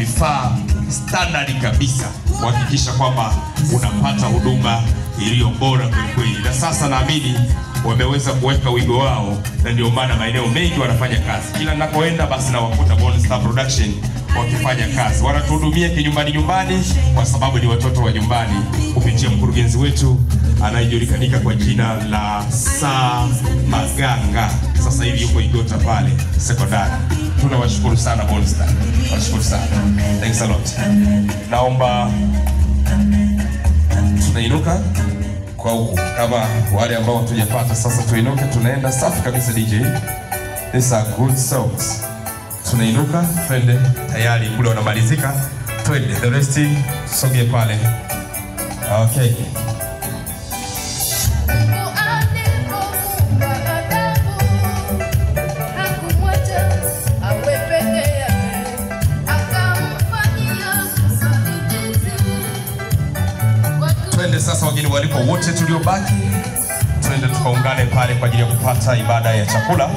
vifaa standard kabisa kuhakikisha kwamba unapata huduma iliyo bora kweli. Na sasa naamini wameweza kuweka wigo wao, na ndio maana maeneo mengi wanafanya kazi. Kila ninakoenda basi nawakuta Bone Star Production wakifanya kazi. Wanatuhudumia nyumbani kwa sababu ni watoto wa nyumbani, kupitia mkurugenzi wetu anayejulikana kwa jina la Saa Maganga. Sasa hivi yuko Igota pale sekondari. Tunawashukuru sana Bone Star. Washukuru sana. Thanks a lot. Naomba tunainuka kwa huku kama wale ambao hatujapata. Sasa tuinuke, tunaenda safi kabisa DJ. These are good songs. Tunainuka, twende, tayari kule wanamalizika. Twende, the rest soge pale. Okay. Twende sasa wageni waliko wote tuliobaki, twende tukaungane pale kwa ajili ya kupata ibada ya chakula.